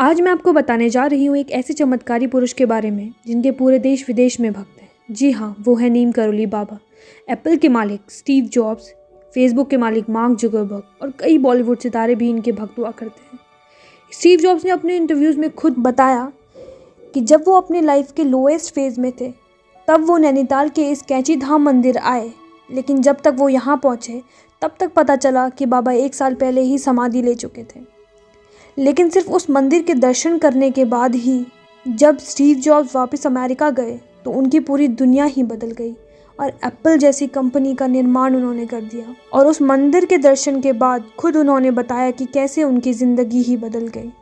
आज मैं आपको बताने जा रही हूँ एक ऐसे चमत्कारी पुरुष के बारे में जिनके पूरे देश विदेश में भक्त हैं। जी हाँ, वो है नीम करोली बाबा। एप्पल के मालिक स्टीव जॉब्स, फेसबुक के मालिक मार्क जुकरबर्ग और कई बॉलीवुड सितारे भी इनके भक्त हुआ करते हैं। स्टीव जॉब्स ने अपने इंटरव्यूज़ में खुद बताया कि जब वो अपने लाइफ के लोएस्ट फेज़ में थे तब वो नैनीताल के इस कैंची धाम मंदिर आए, लेकिन जब तक वो यहाँ पहुँचे तब तक पता चला कि बाबा 1 साल पहले ही समाधि ले चुके थे। लेकिन सिर्फ उस मंदिर के दर्शन करने के बाद ही जब स्टीव जॉब्स वापस अमेरिका गए तो उनकी पूरी दुनिया ही बदल गई और एप्पल जैसी कंपनी का निर्माण उन्होंने कर दिया। और उस मंदिर के दर्शन के बाद खुद उन्होंने बताया कि कैसे उनकी ज़िंदगी ही बदल गई।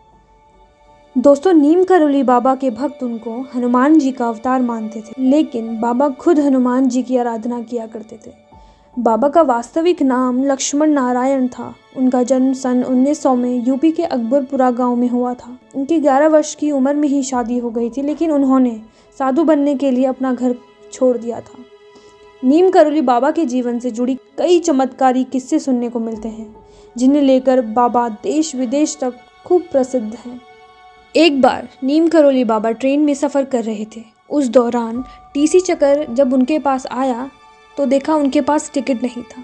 दोस्तों, नीम करोली बाबा के भक्त उनको हनुमान जी का अवतार मानते थे, लेकिन बाबा खुद हनुमान जी की आराधना किया करते थे। बाबा का वास्तविक नाम लक्ष्मण नारायण था। उनका जन्म सन 1900 में यूपी के अकबरपुरा गांव में हुआ था। उनकी 11 वर्ष की उम्र में ही शादी हो गई थी, लेकिन उन्होंने साधु बनने के लिए अपना घर छोड़ दिया था। नीम करोली बाबा के जीवन से जुड़ी कई चमत्कारी किस्से सुनने को मिलते हैं, जिन्हें लेकर बाबा देश विदेश तक खूब प्रसिद्ध हैं। एक बार नीम करोली बाबा ट्रेन में सफ़र कर रहे थे। उस दौरान टीसी चक्कर जब उनके पास आया तो देखा उनके पास टिकट नहीं था।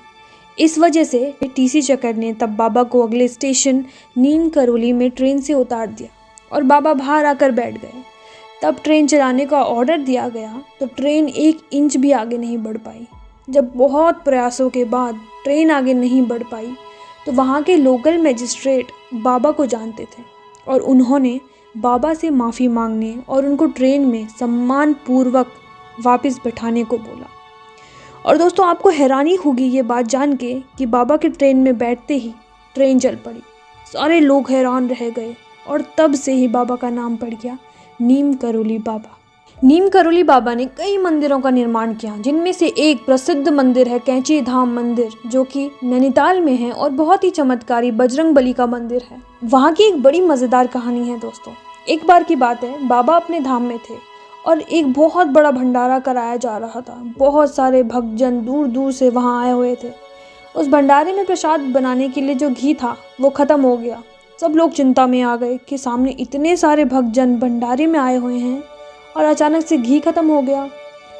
इस वजह से टीसी चक्कर ने तब बाबा को अगले स्टेशन नीम करोली में ट्रेन से उतार दिया और बाबा बाहर आकर बैठ गए। तब ट्रेन चलाने का ऑर्डर दिया गया तो ट्रेन 1 इंच भी आगे नहीं बढ़ पाई। जब बहुत प्रयासों के बाद ट्रेन आगे नहीं बढ़ पाई तो वहाँ के लोकल मजिस्ट्रेट बाबा को जानते थे और उन्होंने बाबा से माफ़ी मांगने और उनको ट्रेन में सम्मानपूर्वक वापस बैठाने को बोला। और दोस्तों, आपको हैरानी होगी ये बात जान के कि बाबा के ट्रेन में बैठते ही ट्रेन चल पड़ी। सारे लोग हैरान रह गए और तब से ही बाबा का नाम पड़ गया नीम करोली बाबा। नीम करोली बाबा ने कई मंदिरों का निर्माण किया, जिनमें से एक प्रसिद्ध मंदिर है कैंची धाम मंदिर, जो कि नैनीताल में है और बहुत ही चमत्कारी बजरंगबली का मंदिर है। वहाँ की एक बड़ी मज़ेदार कहानी है दोस्तों। एक बार की बात है, बाबा अपने धाम में थे और एक बहुत बड़ा भंडारा कराया जा रहा था। बहुत सारे भक्तजन दूर दूर से वहाँ आए हुए थे। उस भंडारे में प्रसाद बनाने के लिए जो घी था वो ख़त्म हो गया। सब लोग चिंता में आ गए कि सामने इतने सारे भक्तजन भंडारे में आए हुए हैं और अचानक से घी ख़त्म हो गया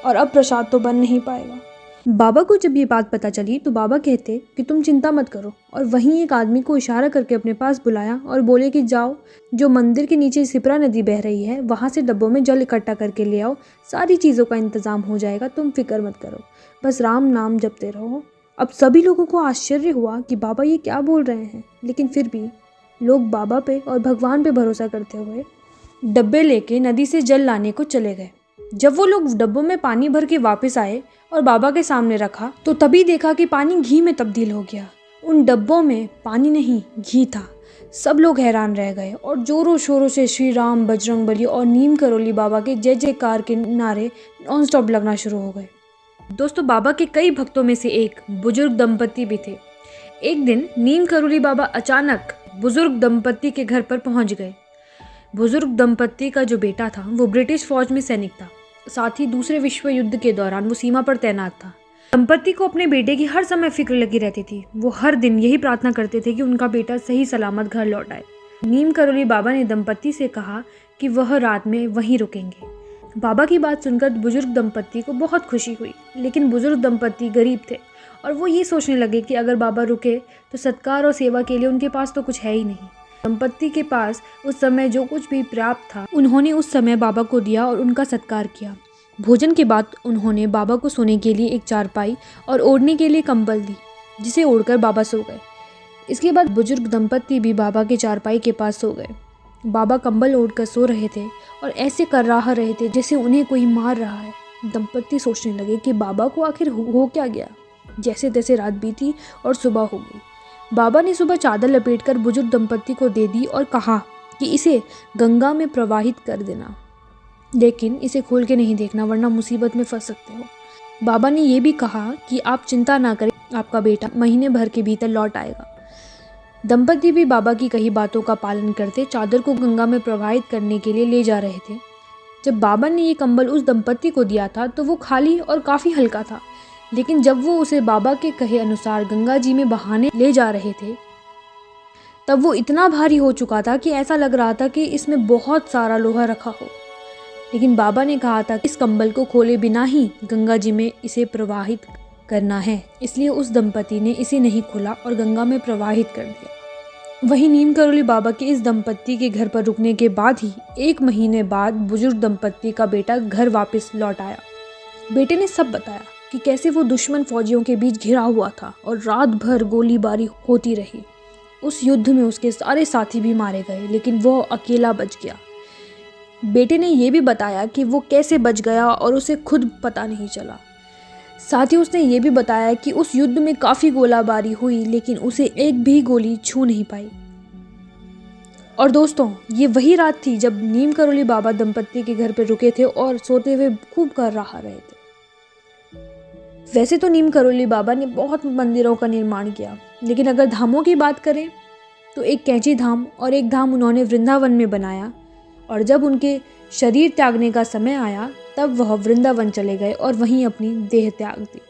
और अब प्रसाद तो बन नहीं पाएगा। बाबा को जब ये बात पता चली तो बाबा कहते कि तुम चिंता मत करो, और वहीं एक आदमी को इशारा करके अपने पास बुलाया और बोले कि जाओ, जो मंदिर के नीचे सिपरा नदी बह रही है वहाँ से डब्बों में जल इकट्ठा करके ले आओ। सारी चीज़ों का इंतज़ाम हो जाएगा, तुम फिक्र मत करो, बस राम नाम जपते रहो। अब सभी लोगों को आश्चर्य हुआ कि बाबा ये क्या बोल रहे हैं, लेकिन फिर भी लोग बाबा पे और भगवान पे भरोसा करते हुए डब्बे लेके नदी से जल लाने को चले गए। जब वो लोग डब्बों में पानी भर के वापस आए और बाबा के सामने रखा तो तभी देखा कि पानी घी में तब्दील हो गया। उन डब्बों में पानी नहीं, घी था। सब लोग हैरान रह गए और जोरों शोरों से श्री राम, बजरंगबली और नीम करोली बाबा के जय जयकार के नारे नॉन स्टॉप लगना शुरू हो गए। दोस्तों, बाबा के कई भक्तों में से एक बुजुर्ग दंपति भी थे। एक दिन नीम करोली बाबा अचानक बुजुर्ग दंपति के घर पर पहुंच गए। बुजुर्ग दंपति का जो बेटा था वो ब्रिटिश फौज में सैनिक था, साथ ही दूसरे विश्व युद्ध के दौरान वो सीमा पर तैनात था। दंपति को अपने बेटे की हर समय फिक्र लगी रहती थी। वो हर दिन यही प्रार्थना करते थे कि उनका बेटा सही सलामत घर लौट आए। नीम करोली बाबा ने दंपति से कहा कि वह रात में वहीं रुकेंगे। बाबा की बात सुनकर बुजुर्ग दंपति को बहुत खुशी हुई, लेकिन बुजुर्ग दंपति गरीब थे और वो ये सोचने लगे कि अगर बाबा रुके तो सत्कार और सेवा के लिए उनके पास तो कुछ है ही नहीं। दंपति के पास उस समय जो कुछ भी प्राप्त था उन्होंने उस समय बाबा को दिया और उनका सत्कार किया। भोजन के बाद उन्होंने बाबा को सोने के लिए एक चारपाई और ओढ़ने के लिए कंबल दी, जिसे ओढ़कर बाबा सो गए। इसके बाद बुजुर्ग दंपति भी बाबा के चारपाई के पास सो गए। बाबा कंबल ओढ़कर सो रहे थे और ऐसे कर रहे थे जैसे उन्हें कोई मार रहा है। दंपति सोचने लगे कि बाबा को आखिर हो क्या गया। जैसे तैसे रात बीती और सुबह हो गई। बाबा ने सुबह चादर लपेटकर बुजुर्ग दंपति को दे दी और कहा कि इसे गंगा में प्रवाहित कर देना, लेकिन इसे खोल के नहीं देखना वरना मुसीबत में फंस सकते हो। बाबा ने ये भी कहा कि आप चिंता ना करें, आपका बेटा महीने भर के भीतर लौट आएगा। दंपति भी बाबा की कही बातों का पालन करते चादर को गंगा में प्रवाहित करने के लिए ले जा रहे थे। जब बाबा ने ये कंबल उस दंपति को दिया था तो वो खाली और काफ़ी हल्का था, लेकिन जब वो उसे बाबा के कहे अनुसार गंगा जी में बहाने ले जा रहे थे तब वो इतना भारी हो चुका था कि ऐसा लग रहा था कि इसमें बहुत सारा लोहा रखा हो। लेकिन बाबा ने कहा था कि इस कंबल को खोले बिना ही गंगा जी में इसे प्रवाहित करना है, इसलिए उस दंपति ने इसे नहीं खोला और गंगा में प्रवाहित कर दिया। वहीं नीम करोली बाबा के इस दंपति के घर पर रुकने के बाद ही 1 महीने बाद बुजुर्ग दंपति का बेटा घर वापस लौट आया। बेटे ने सब बताया कि कैसे वो दुश्मन फौजियों के बीच घिरा हुआ था और रात भर गोलीबारी होती रही। उस युद्ध में उसके सारे साथी भी मारे गए, लेकिन वो अकेला बच गया। बेटे ने ये भी बताया कि वो कैसे बच गया और उसे खुद पता नहीं चला। साथ ही उसने ये भी बताया कि उस युद्ध में काफ़ी गोलाबारी हुई, लेकिन उसे एक भी गोली छू नहीं पाई। और दोस्तों, ये वही रात थी जब नीम करोली बाबा दंपत्ति के घर पर रुके थे और सोते हुए खूब कर रहा रहे थे। वैसे तो नीम करोली बाबा ने बहुत मंदिरों का निर्माण किया, लेकिन अगर धामों की बात करें तो एक कैंची धाम और एक धाम उन्होंने वृंदावन में बनाया। और जब उनके शरीर त्यागने का समय आया तब वह वृंदावन चले गए और वहीं अपनी देह त्याग दी।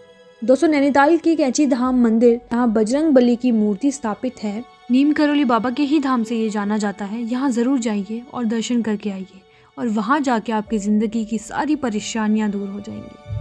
दोस्तों, नैनीताल की कैंची धाम मंदिर, यहाँ बजरंग बली की मूर्ति स्थापित है। नीम करोली बाबा के ही धाम से ये जाना जाता है। यहाँ ज़रूर जाइए और दर्शन करके आइए, और वहाँ जाके आपकी ज़िंदगी की सारी परेशानियाँ दूर हो जाएंगी।